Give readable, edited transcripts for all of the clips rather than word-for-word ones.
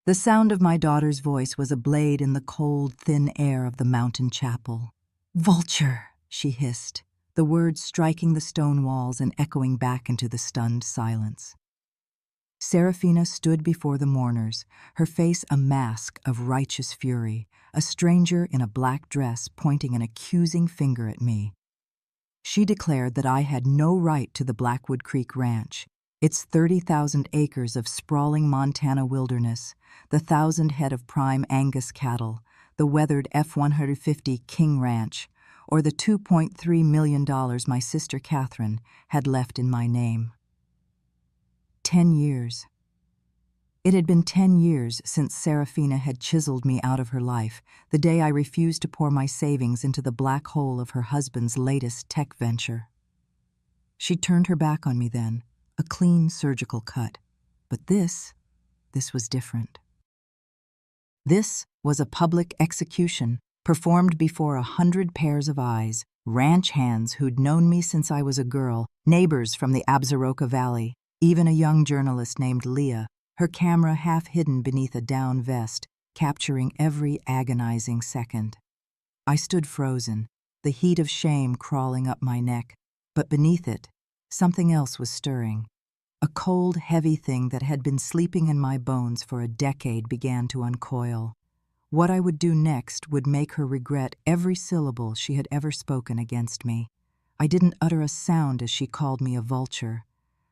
The sound of my daughter's voice was a blade in the cold, thin air of the mountain chapel. "Vulture!" she hissed, the words striking the stone walls and echoing back into the stunned silence. Serafina stood before the mourners, her face a mask of righteous fury, a stranger in a black dress pointing an accusing finger at me. She declared that I had no right to the Blackwood Creek Ranch, its 30,000 acres of sprawling Montana wilderness, the 1,000 head of prime Angus cattle, the weathered F-150 King Ranch, or the $2.3 million my sister Catherine had left in my name. 10 years. It had been 10 years since Serafina had chiseled me out of her life, the day I refused to pour my savings into the black hole of her husband's latest tech venture. She turned her back on me then, a clean surgical cut. But this was different. This was a public execution, performed before 100 pairs of eyes, ranch hands who'd known me since I was a girl, neighbors from the Absaroka Valley, even a young journalist named Leah, her camera half hidden beneath a down vest, capturing every agonizing second. I stood frozen, the heat of shame crawling up my neck, but beneath it, something else was stirring. A cold, heavy thing that had been sleeping in my bones for a decade began to uncoil. What I would do next would make her regret every syllable she had ever spoken against me. I didn't utter a sound as she called me a vulture.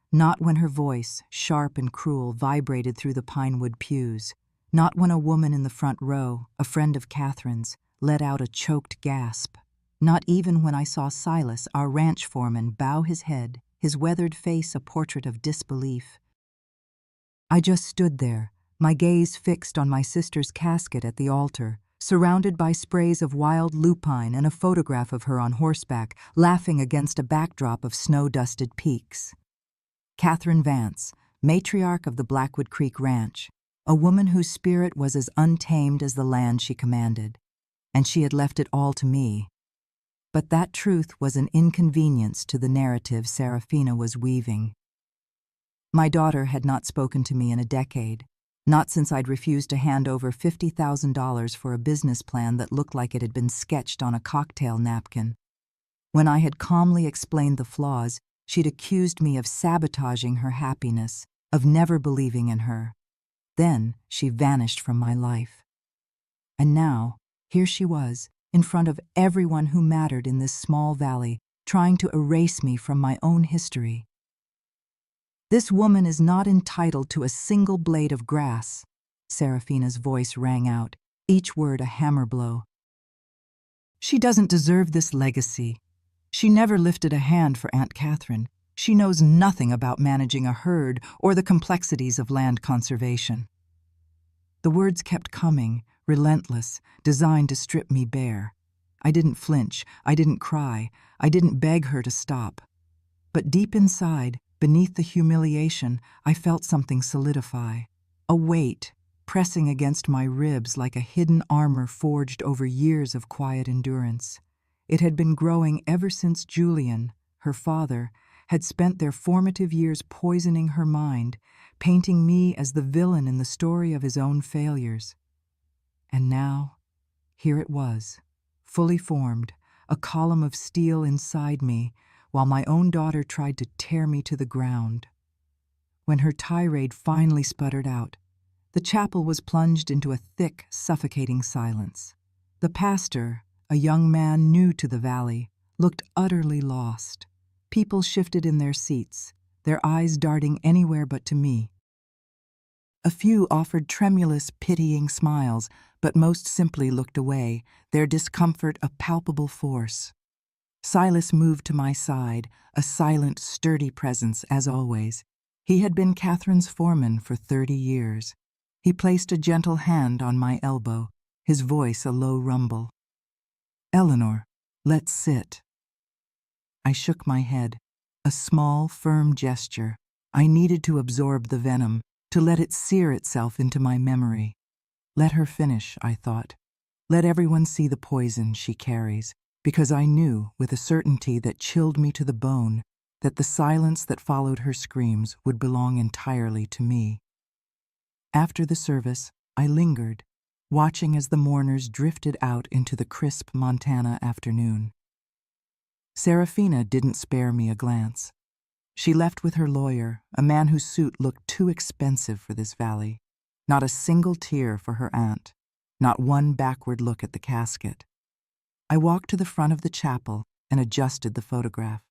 Not when her voice, sharp and cruel, vibrated through the pinewood pews. Not when a woman in the front row, a friend of Catherine's, let out a choked gasp. Not even when I saw Silas, our ranch foreman, bow his head, his weathered face a portrait of disbelief. I just stood there, my gaze fixed on my sister's casket at the altar, surrounded by sprays of wild lupine and a photograph of her on horseback, laughing against a backdrop of snow-dusted peaks. Catherine Vance, matriarch of the Blackwood Creek Ranch, a woman whose spirit was as untamed as the land she commanded, and she had left it all to me. But that truth was an inconvenience to the narrative Serafina was weaving. My daughter had not spoken to me in a decade, not since I'd refused to hand over $50,000 for a business plan that looked like it had been sketched on a cocktail napkin. When I had calmly explained the flaws, she'd accused me of sabotaging her happiness, of never believing in her. Then she vanished from my life. And now, here she was, in front of everyone who mattered in this small valley, trying to erase me from my own history. "This woman is not entitled to a single blade of grass," Serafina's voice rang out, each word a hammer blow. "She doesn't deserve this legacy. She never lifted a hand for Aunt Catherine. She knows nothing about managing a herd or the complexities of land conservation." The words kept coming, relentless, designed to strip me bare. I didn't flinch, I didn't cry, I didn't beg her to stop. But deep inside, beneath the humiliation, I felt something solidify. A weight, pressing against my ribs like a hidden armor forged over years of quiet endurance. It had been growing ever since Julian, her father, had spent their formative years poisoning her mind, painting me as the villain in the story of his own failures. And now, here it was, fully formed, a column of steel inside me, while my own daughter tried to tear me to the ground. When her tirade finally sputtered out, the chapel was plunged into a thick, suffocating silence. The pastor, a young man new to the valley, looked utterly lost. People shifted in their seats, their eyes darting anywhere but to me. A few offered tremulous, pitying smiles, but most simply looked away, their discomfort a palpable force. Silas moved to my side, a silent, sturdy presence, as always. He had been Catherine's foreman for 30 years. He placed a gentle hand on my elbow, his voice a low rumble. "Eleanor, let's sit." I shook my head, a small, firm gesture. I needed to absorb the venom, to let it sear itself into my memory. Let her finish, I thought. Let everyone see the poison she carries, because I knew, with a certainty that chilled me to the bone, that the silence that followed her screams would belong entirely to me. After the service, I lingered, watching as the mourners drifted out into the crisp Montana afternoon. Serafina didn't spare me a glance. She left with her lawyer, a man whose suit looked too expensive for this valley. Not a single tear for her aunt, not one backward look at the casket. I walked to the front of the chapel and adjusted the photograph.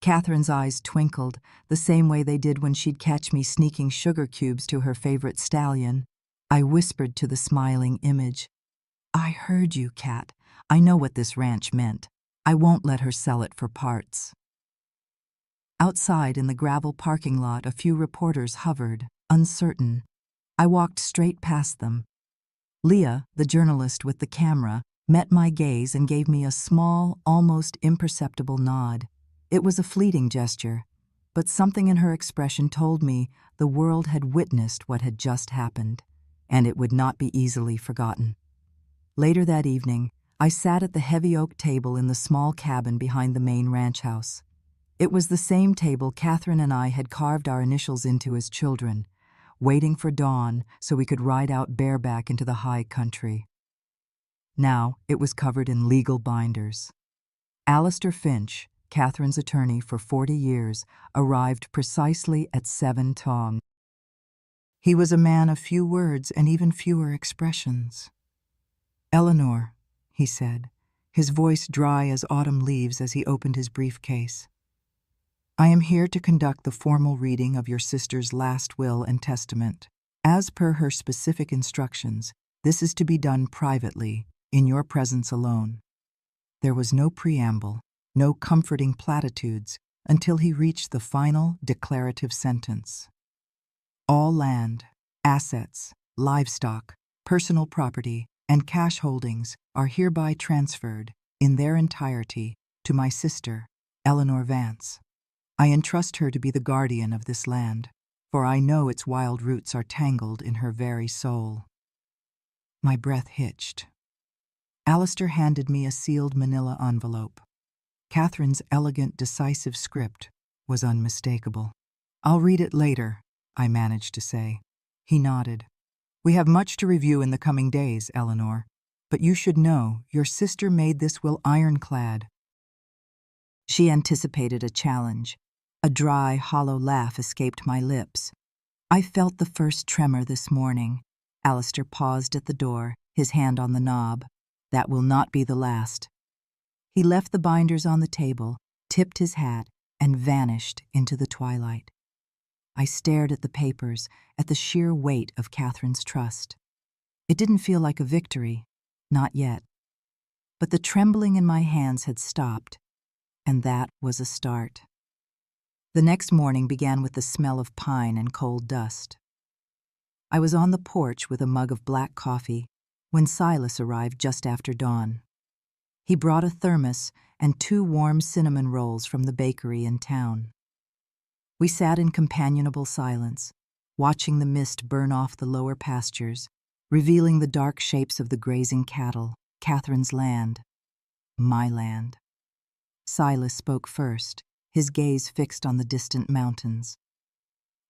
Catherine's eyes twinkled, the same way they did when she'd catch me sneaking sugar cubes to her favorite stallion. I whispered to the smiling image, "I heard you, Cat. I know what this ranch meant. I won't let her sell it for parts." Outside in the gravel parking lot, a few reporters hovered, uncertain. I walked straight past them. Leah, the journalist with the camera, met my gaze and gave me a small, almost imperceptible nod. It was a fleeting gesture, but something in her expression told me the world had witnessed what had just happened, and it would not be easily forgotten. Later that evening, I sat at the heavy oak table in the small cabin behind the main ranch house. It was the same table Catherine and I had carved our initials into as children, waiting for dawn so we could ride out bareback into the high country. Now it was covered in legal binders. Alistair Finch, Catherine's attorney for 40 years, arrived precisely at 7 tong. He was a man of few words and even fewer expressions. "Eleanor," he said, his voice dry as autumn leaves as he opened his briefcase. "I am here to conduct the formal reading of your sister's last will and testament. As per her specific instructions, this is to be done privately, in your presence alone." There was no preamble, no comforting platitudes, until he reached the final declarative sentence. "All land, assets, livestock, personal property, and cash holdings are hereby transferred, in their entirety, to my sister, Eleanor Vance. I entrust her to be the guardian of this land, for I know its wild roots are tangled in her very soul." My breath hitched. Alistair handed me a sealed manila envelope. Catherine's elegant, decisive script was unmistakable. "I'll read it later," I managed to say. He nodded. "We have much to review in the coming days, Eleanor, but you should know your sister made this will ironclad." She anticipated a challenge. A dry, hollow laugh escaped my lips. "I felt the first tremor this morning." Alistair paused at the door, his hand on the knob. "That will not be the last." He left the binders on the table, tipped his hat, and vanished into the twilight. I stared at the papers, at the sheer weight of Catherine's trust. It didn't feel like a victory, not yet. But the trembling in my hands had stopped, and that was a start. The next morning began with the smell of pine and coal dust. I was on the porch with a mug of black coffee when Silas arrived just after dawn. He brought a thermos and 2 warm cinnamon rolls from the bakery in town. We sat in companionable silence, watching the mist burn off the lower pastures, revealing the dark shapes of the grazing cattle, Catherine's land, my land. Silas spoke first, his gaze fixed on the distant mountains.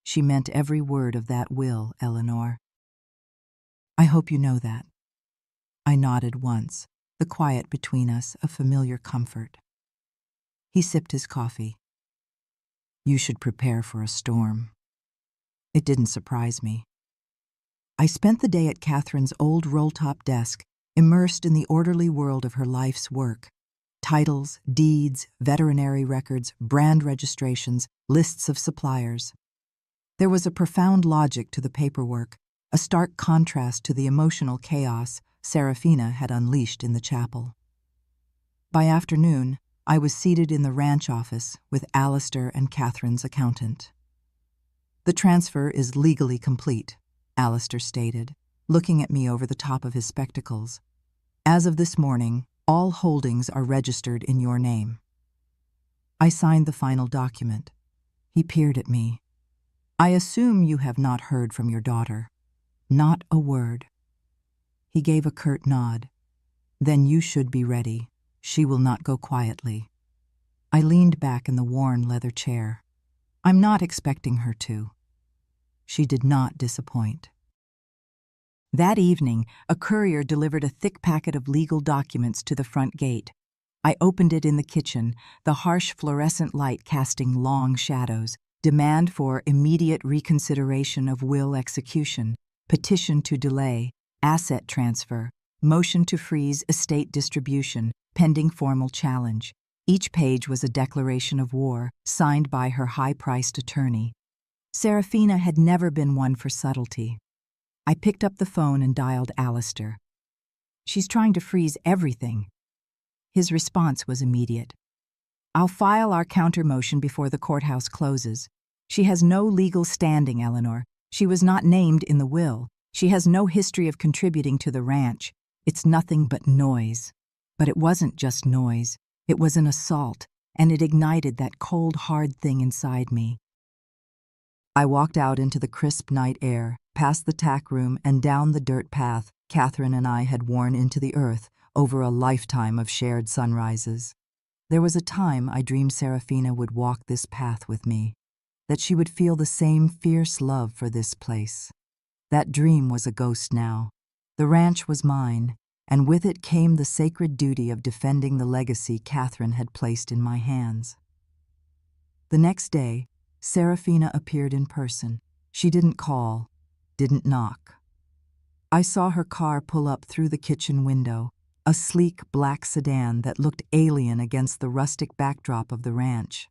"She meant every word of that will, Eleanor. I hope you know that." I nodded once, the quiet between us a familiar comfort. He sipped his coffee. "You should prepare for a storm." It didn't surprise me. I spent the day at Catherine's old roll-top desk, immersed in the orderly world of her life's work. Titles, deeds, veterinary records, brand registrations, lists of suppliers. There was a profound logic to the paperwork, a stark contrast to the emotional chaos Serafina had unleashed in the chapel. By afternoon, I was seated in the ranch office with Alistair and Catherine's accountant. "The transfer is legally complete," Alistair stated, looking at me over the top of his spectacles. "As of this morning, all holdings are registered in your name." I signed the final document. He peered at me. "I assume you have not heard from your daughter." "Not a word." He gave a curt nod. "Then you should be ready. She will not go quietly." I leaned back in the worn leather chair. "I'm not expecting her to." She did not disappoint. That evening, a courier delivered a thick packet of legal documents to the front gate. I opened it in the kitchen, the harsh fluorescent light casting long shadows. Demand for immediate reconsideration of will execution, petition to delay, asset transfer, motion to freeze estate distribution, pending formal challenge. Each page was a declaration of war, signed by her high-priced attorney. Serafina had never been one for subtlety. I picked up the phone and dialed Alistair. "She's trying to freeze everything." His response was immediate. "I'll file our counter-motion before the courthouse closes. She has no legal standing, Eleanor. She was not named in the will. She has no history of contributing to the ranch. It's nothing but noise." But it wasn't just noise. It was an assault, and it ignited that cold, hard thing inside me. I walked out into the crisp night air, past the tack room and down the dirt path Catherine and I had worn into the earth over a lifetime of shared sunrises. There was a time I dreamed Serafina would walk this path with me, that she would feel the same fierce love for this place. That dream was a ghost now. The ranch was mine, and with it came the sacred duty of defending the legacy Catherine had placed in my hands. The next day, Serafina appeared in person. She didn't call, didn't knock. I saw her car pull up through the kitchen window, a sleek black sedan that looked alien against the rustic backdrop of the ranch.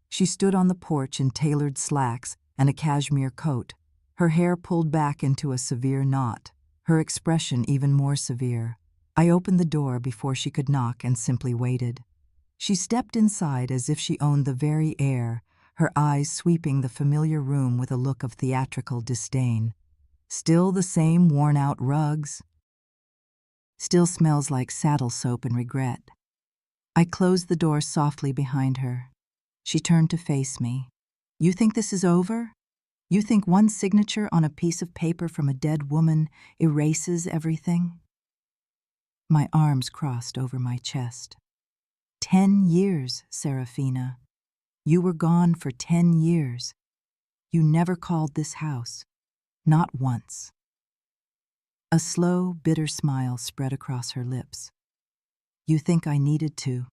She stood on the porch in tailored slacks and a cashmere coat, her hair pulled back into a severe knot, her expression even more severe. I opened the door before she could knock and simply waited. She stepped inside as if she owned the very air, her eyes sweeping the familiar room with a look of theatrical disdain. "Still the same worn-out rugs. Still smells like saddle soap and regret." I closed the door softly behind her. She turned to face me. "You think this is over? You think one signature on a piece of paper from a dead woman erases everything?" My arms crossed over my chest. 10 years, Serafina. You were gone for 10 years. You never called this house. Not once. A slow, bitter smile spread across her lips. "You think I needed to?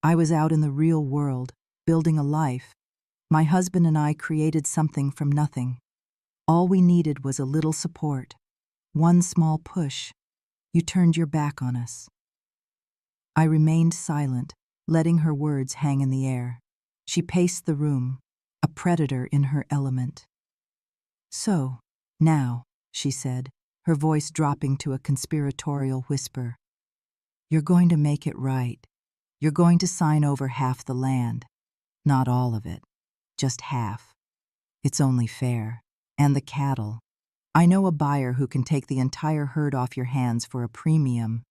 I was out in the real world, building a life. My husband and I created something from nothing. All we needed was a little support. One small push. You turned your back on us." I remained silent, letting her words hang in the air. She paced the room, a predator in her element. "So, now," she said, her voice dropping to a conspiratorial whisper, "you're going to make it right. You're going to sign over half the land. Not all of it, just half. It's only fair. And the cattle. I know a buyer who can take the entire herd off your hands for a premium.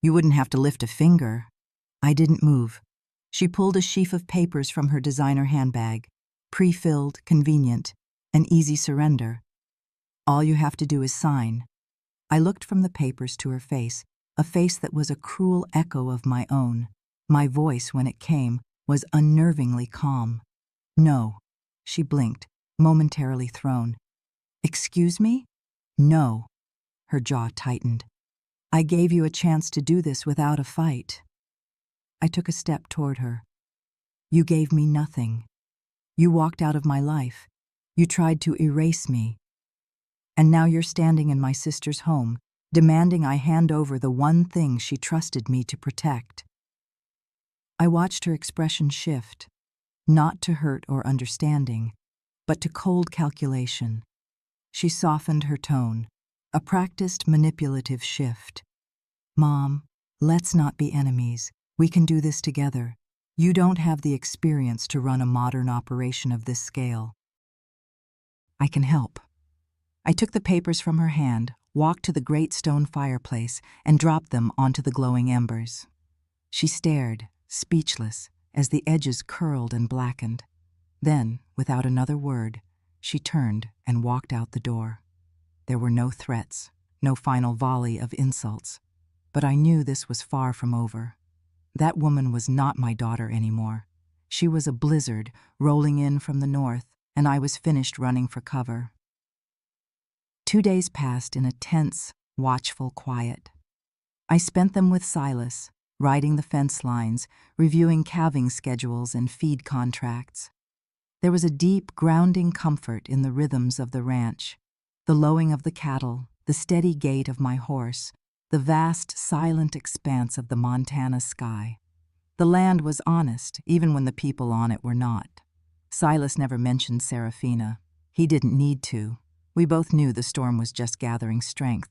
You wouldn't have to lift a finger." I didn't move. She pulled a sheaf of papers from her designer handbag. Pre-filled, convenient, an easy surrender. "All you have to do is sign." I looked from the papers to her face, a face that was a cruel echo of my own. My voice, when it came, was unnervingly calm. "No." She blinked, momentarily thrown. "Excuse me?" "No." Her jaw tightened. "I gave you a chance to do this without a fight." I took a step toward her. "You gave me nothing. You walked out of my life. You tried to erase me. And now you're standing in my sister's home, demanding I hand over the one thing she trusted me to protect." I watched her expression shift, not to hurt or understanding, but to cold calculation. She softened her tone, a practiced manipulative shift. "Mom, let's not be enemies. We can do this together. You don't have the experience to run a modern operation of this scale. I can help." I took the papers from her hand, walked to the great stone fireplace, and dropped them onto the glowing embers. She stared, speechless, as the edges curled and blackened. Then, without another word, she turned and walked out the door. There were no threats, no final volley of insults, but I knew this was far from over. That woman was not my daughter anymore. She was a blizzard rolling in from the north, and I was finished running for cover. 2 days passed in a tense, watchful quiet. I spent them with Silas, riding the fence lines, reviewing calving schedules and feed contracts. There was a deep, grounding comfort in the rhythms of the ranch, the lowing of the cattle, the steady gait of my horse, the vast, silent expanse of the Montana sky. The land was honest, even when the people on it were not. Silas never mentioned Serafina. He didn't need to. We both knew the storm was just gathering strength.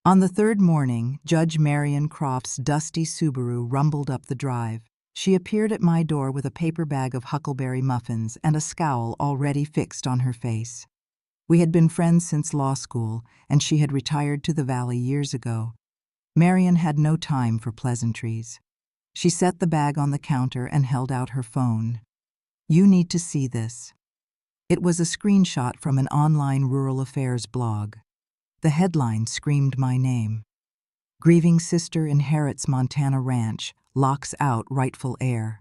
On the third morning, Judge Marion Croft's dusty Subaru rumbled up the drive. She appeared at my door with a paper bag of huckleberry muffins and a scowl already fixed on her face. We had been friends since law school, and she had retired to the valley years ago. Marion had no time for pleasantries. She set the bag on the counter and held out her phone. "You need to see this." It was a screenshot from an online rural affairs blog. The headline screamed my name. "Grieving sister inherits Montana ranch, locks out rightful heir."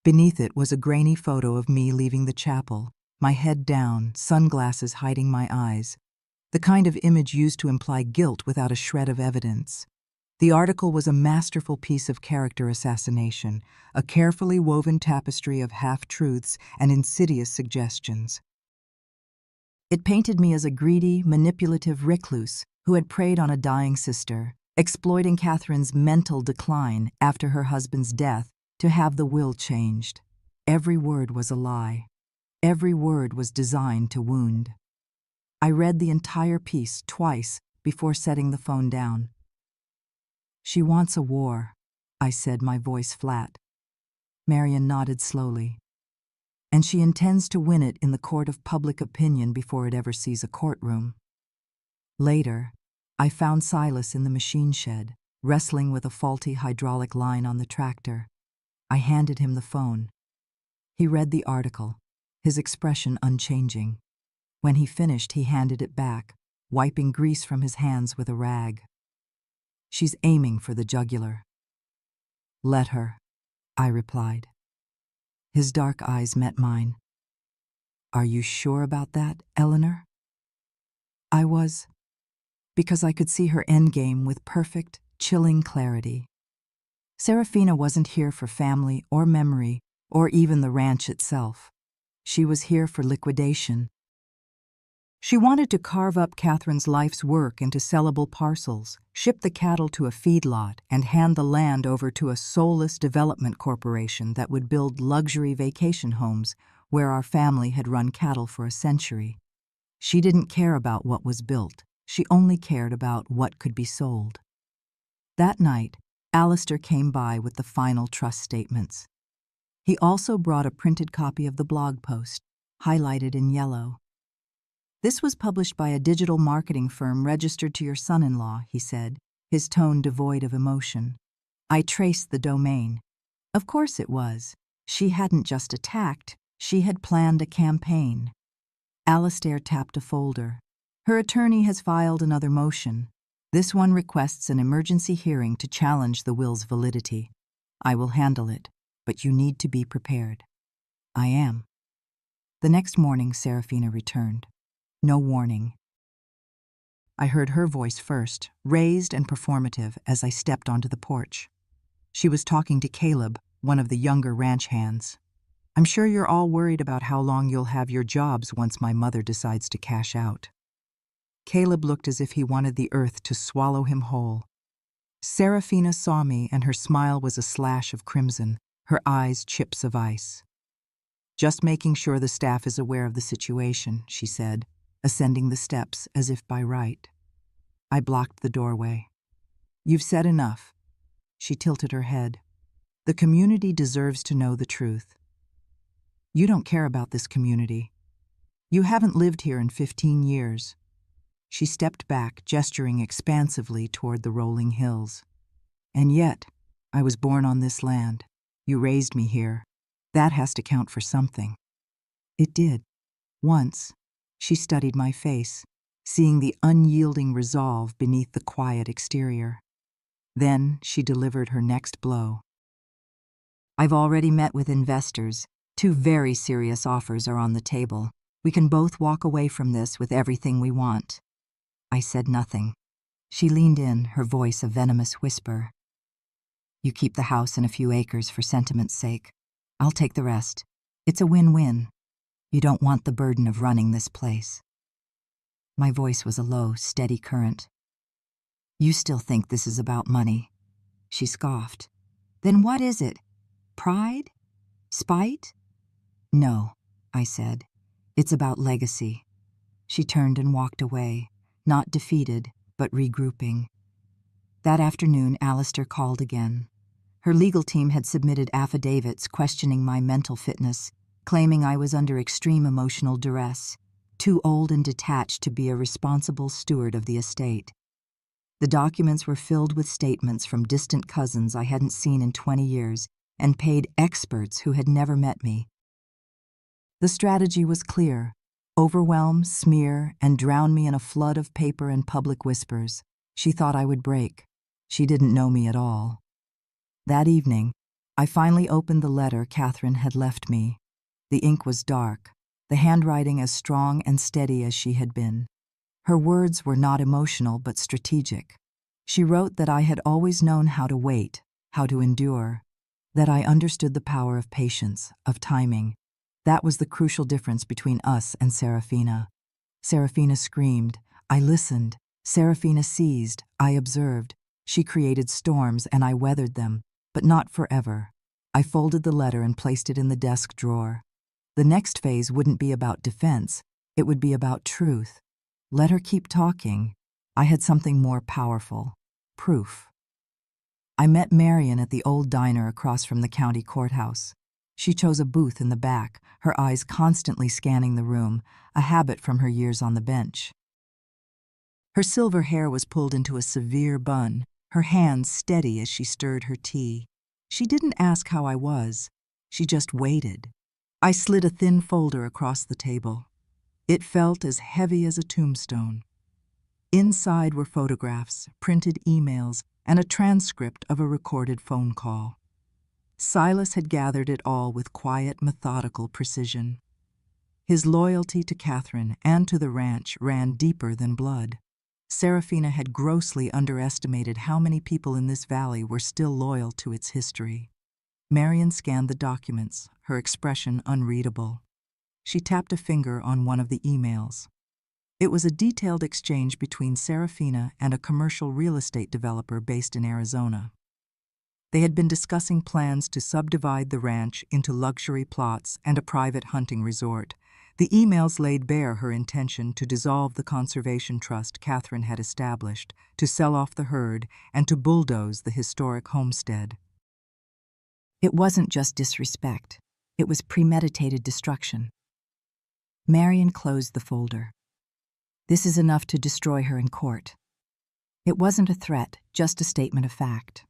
Beneath it was a grainy photo of me leaving the chapel, my head down, sunglasses hiding my eyes, the kind of image used to imply guilt without a shred of evidence. The article was a masterful piece of character assassination, a carefully woven tapestry of half-truths and insidious suggestions. It painted me as a greedy, manipulative recluse who had preyed on a dying sister, exploiting Catherine's mental decline after her husband's death to have the will changed. Every word was a lie. Every word was designed to wound. I read the entire piece twice before setting the phone down. "She wants a war," I said, my voice flat. Marion nodded slowly. "And she intends to win it in the court of public opinion before it ever sees a courtroom." Later, I found Silas in the machine shed, wrestling with a faulty hydraulic line on the tractor. I handed him the phone. He read the article, his expression unchanging. When he finished, he handed it back, wiping grease from his hands with a rag. "She's aiming for the jugular." "Let her," I replied. His dark eyes met mine. "Are you sure about that, Eleanor?" I was, because I could see her endgame with perfect, chilling clarity. Serafina wasn't here for family or memory or even the ranch itself. She was here for liquidation. She wanted to carve up Catherine's life's work into sellable parcels, ship the cattle to a feedlot, and hand the land over to a soulless development corporation that would build luxury vacation homes where our family had run cattle for a century. She didn't care about what was built. She only cared about what could be sold. That night, Alistair came by with the final trust statements. He also brought a printed copy of the blog post, highlighted in yellow. "This was published by a digital marketing firm registered to your son-in-law," he said, his tone devoid of emotion. I traced the domain. Of course it was. She hadn't just attacked, she had planned a campaign. Alistair tapped a folder. "Her attorney has filed another motion. This one requests an emergency hearing to challenge the will's validity. I will handle it, but you need to be prepared." "I am." The next morning, Serafina returned. No warning. I heard her voice first, raised and performative, as I stepped onto the porch. She was talking to Caleb, one of the younger ranch hands. "I'm sure you're all worried about how long you'll have your jobs once my mother decides to cash out." Caleb looked as if he wanted the earth to swallow him whole. Serafina saw me, and her smile was a slash of crimson, her eyes chips of ice. "Just making sure the staff is aware of the situation," she said, ascending the steps as if by right. I blocked the doorway. "You've said enough." She tilted her head. "The community deserves to know the truth." "You don't care about this community. You haven't lived here in 15 years. She stepped back, gesturing expansively toward the rolling hills. "And yet, I was born on this land. You raised me here. That has to count for something." It did. Once, she studied my face, seeing the unyielding resolve beneath the quiet exterior. Then she delivered her next blow. "I've already met with investors. 2 very serious offers are on the table. We can both walk away from this with everything we want." I said nothing. She leaned in, her voice a venomous whisper. "You keep the house and a few acres for sentiment's sake. I'll take the rest. It's a win-win. You don't want the burden of running this place." My voice was a low, steady current. "You still think this is about money?" She scoffed. "Then what is it? Pride? Spite?" "No," I said. "It's about legacy." She turned and walked away, not defeated, but regrouping. That afternoon, Alistair called again. Her legal team had submitted affidavits questioning my mental fitness, claiming I was under extreme emotional duress, too old and detached to be a responsible steward of the estate. The documents were filled with statements from distant cousins I hadn't seen in 20 years and paid experts who had never met me. The strategy was clear: overwhelm, smear, and drown me in a flood of paper and public whispers. She thought I would break. She didn't know me at all. That evening, I finally opened the letter Catherine had left me. The ink was dark, the handwriting as strong and steady as she had been. Her words were not emotional but strategic. She wrote that I had always known how to wait, how to endure, that I understood the power of patience, of timing. That was the crucial difference between us and Serafina. Serafina screamed. I listened. Serafina seized. I observed. She created storms and I weathered them, but not forever. I folded the letter and placed it in the desk drawer. The next phase wouldn't be about defense. It would be about truth. Let her keep talking. I had something more powerful. Proof. I met Marion at the old diner across from the county courthouse. She chose a booth in the back, her eyes constantly scanning the room, a habit from her years on the bench. Her silver hair was pulled into a severe bun, her hands steady as she stirred her tea. She didn't ask how I was. She just waited. I slid a thin folder across the table. It felt as heavy as a tombstone. Inside were photographs, printed emails, and a transcript of a recorded phone call. Silas had gathered it all with quiet, methodical precision. His loyalty to Catherine and to the ranch ran deeper than blood. Serafina had grossly underestimated how many people in this valley were still loyal to its history. Marion scanned the documents, her expression unreadable. She tapped a finger on one of the emails. It was a detailed exchange between Serafina and a commercial real estate developer based in Arizona. They had been discussing plans to subdivide the ranch into luxury plots and a private hunting resort. The emails laid bare her intention to dissolve the conservation trust Catherine had established, to sell off the herd, and to bulldoze the historic homestead. It wasn't just disrespect. It was premeditated destruction. Marion closed the folder. This is enough to destroy her in court. It wasn't a threat, just a statement of fact.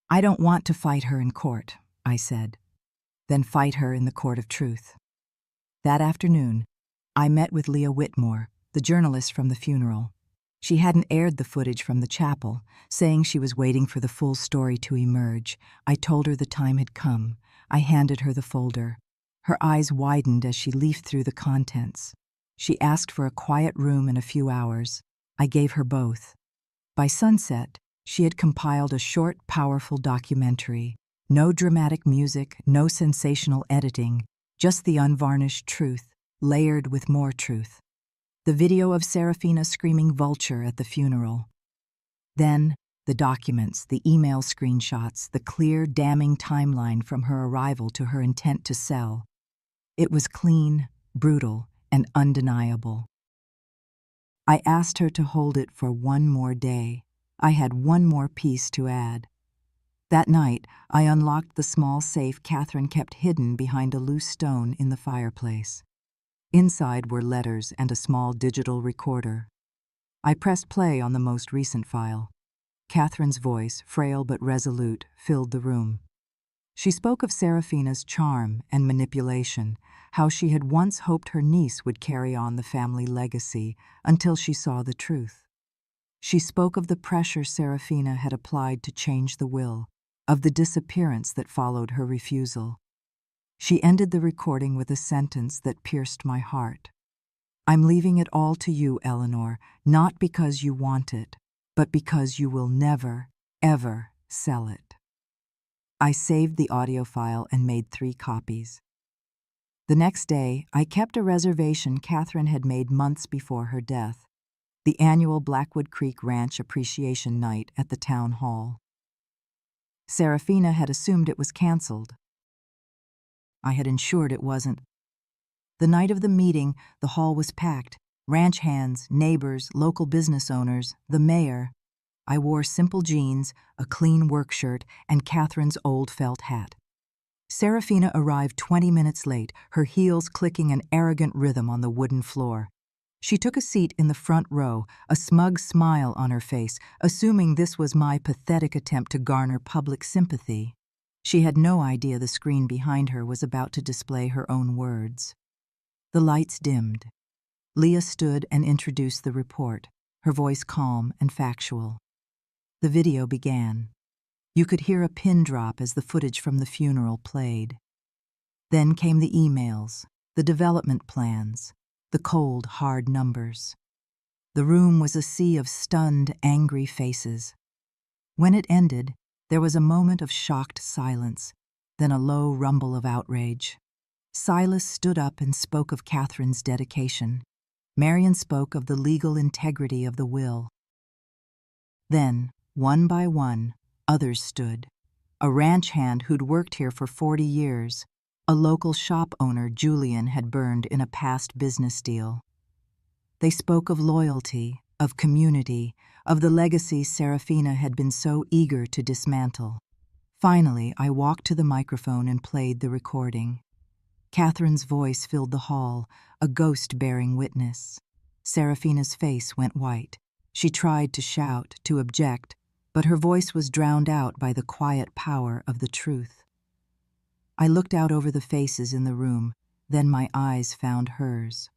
I don't want to fight her in court, I said. Then fight her in the court of truth. That afternoon, I met with Leah Whitmore, the journalist from the funeral. She hadn't aired the footage from the chapel, saying she was waiting for the full story to emerge. I told her the time had come. I handed her the folder. Her eyes widened as she leafed through the contents. She asked for a quiet room and a few hours. I gave her both. By sunset, she had compiled a short, powerful documentary. No dramatic music, no sensational editing, just the unvarnished truth, layered with more truth. The video of Serafina screaming vulture at the funeral. Then, the documents, the email screenshots, the clear, damning timeline from her arrival to her intent to sell. It was clean, brutal, and undeniable. I asked her to hold it for one more day. I had one more piece to add. That night, I unlocked the small safe Catherine kept hidden behind a loose stone in the fireplace. Inside were letters and a small digital recorder. I pressed play on the most recent file. Catherine's voice, frail but resolute, filled the room. She spoke of Serafina's charm and manipulation, how she had once hoped her niece would carry on the family legacy until she saw the truth. She spoke of the pressure Serafina had applied to change the will, of the disappearance that followed her refusal. She ended the recording with a sentence that pierced my heart. "I'm leaving it all to you, Eleanor, not because you want it, but because you will never, ever sell it." I saved the audio file and made 3 copies. The next day, I kept a reservation Catherine had made months before her death, the annual Blackwood Creek Ranch Appreciation Night at the town hall. Serafina had assumed it was canceled. I had ensured it wasn't. The night of the meeting, the hall was packed. Ranch hands, neighbors, local business owners, the mayor. I wore simple jeans, a clean work shirt, and Catherine's old felt hat. Serafina arrived 20 minutes late, her heels clicking an arrogant rhythm on the wooden floor. She took a seat in the front row, a smug smile on her face, assuming this was my pathetic attempt to garner public sympathy. She had no idea the screen behind her was about to display her own words. The lights dimmed. Leah stood and introduced the report, her voice calm and factual. The video began. You could hear a pin drop as the footage from the funeral played. Then came the emails, the development plans, the cold, hard numbers. The room was a sea of stunned, angry faces. When it ended, there was a moment of shocked silence, then a low rumble of outrage. Silas stood up and spoke of Catherine's dedication. Marion spoke of the legal integrity of the will. Then, one by one, others stood. A ranch hand who'd worked here for 40 years. A local shop owner Julian had burned in a past business deal. They spoke of loyalty, of community, of the legacy Serafina had been so eager to dismantle. Finally, I walked to the microphone and played the recording. Catherine's voice filled the hall, a ghost bearing witness. Serafina's face went white. She tried to shout, to object, but her voice was drowned out by the quiet power of the truth. I looked out over the faces in the room, then my eyes found hers.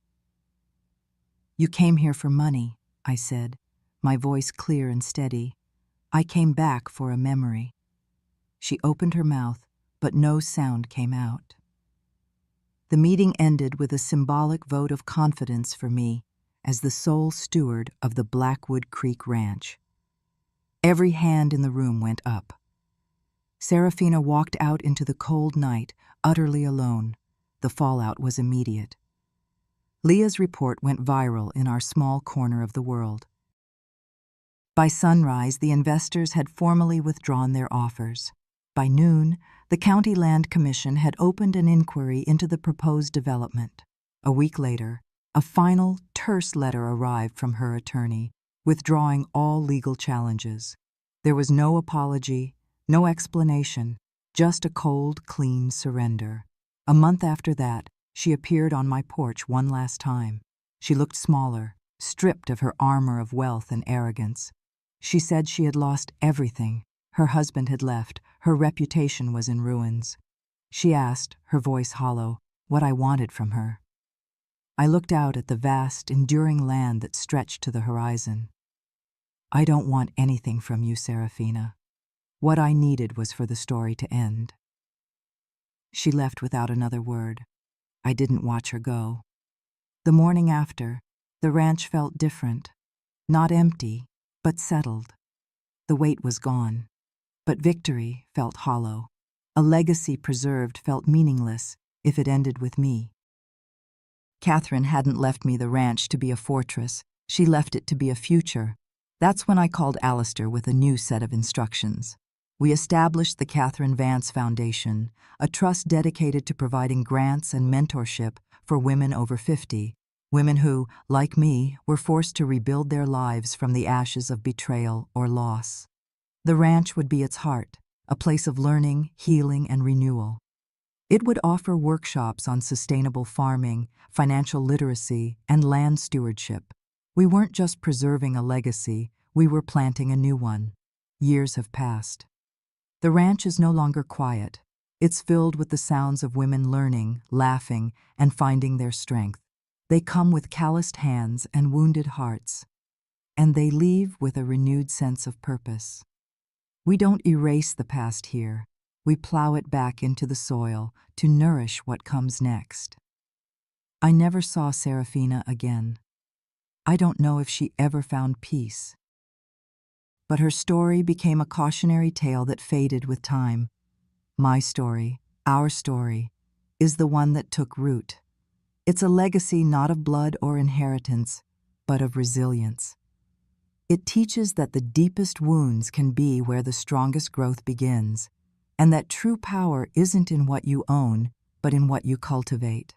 "You came here for money," I said, my voice clear and steady. "I came back for a memory." She opened her mouth, but no sound came out. The meeting ended with a symbolic vote of confidence for me as the sole steward of the Blackwood Creek Ranch. Every hand in the room went up. Serafina walked out into the cold night, utterly alone. The fallout was immediate. Leah's report went viral in our small corner of the world. By sunrise, the investors had formally withdrawn their offers. By noon, the County Land Commission had opened an inquiry into the proposed development. A week later, a final, terse letter arrived from her attorney, withdrawing all legal challenges. There was no apology, no explanation, just a cold, clean surrender. A month after that, she appeared on my porch one last time. She looked smaller, stripped of her armor of wealth and arrogance. She said she had lost everything. Her husband had left. Her reputation was in ruins. She asked, her voice hollow, what I wanted from her. I looked out at the vast, enduring land that stretched to the horizon. "I don't want anything from you, Serafina. What I needed was for the story to end." She left without another word. I didn't watch her go. The morning after, the ranch felt different. Not empty, but settled. The weight was gone, but victory felt hollow. A legacy preserved felt meaningless if it ended with me. Catherine hadn't left me the ranch to be a fortress. She left it to be a future. That's when I called Alistair with a new set of instructions. We established the Catherine Vance Foundation, a trust dedicated to providing grants and mentorship for women over 50, women who, like me, were forced to rebuild their lives from the ashes of betrayal or loss. The ranch would be its heart, a place of learning, healing, and renewal. It would offer workshops on sustainable farming, financial literacy, and land stewardship. We weren't just preserving a legacy, we were planting a new one. Years have passed. The ranch is no longer quiet. It's filled with the sounds of women learning, laughing, and finding their strength. They come with calloused hands and wounded hearts, and they leave with a renewed sense of purpose. We don't erase the past here. we plow it back into the soil to nourish what comes next. I never saw Serafina again. I don't know if she ever found peace. But her story became a cautionary tale that faded with time. My story, our story, is the one that took root. It's a legacy not of blood or inheritance, but of resilience. It teaches that the deepest wounds can be where the strongest growth begins, and that true power isn't in what you own, but in what you cultivate.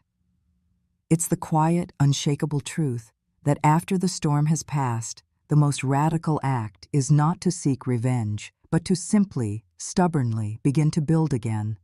It's the quiet, unshakable truth that after the storm has passed, the most radical act is not to seek revenge, but to simply, stubbornly begin to build again.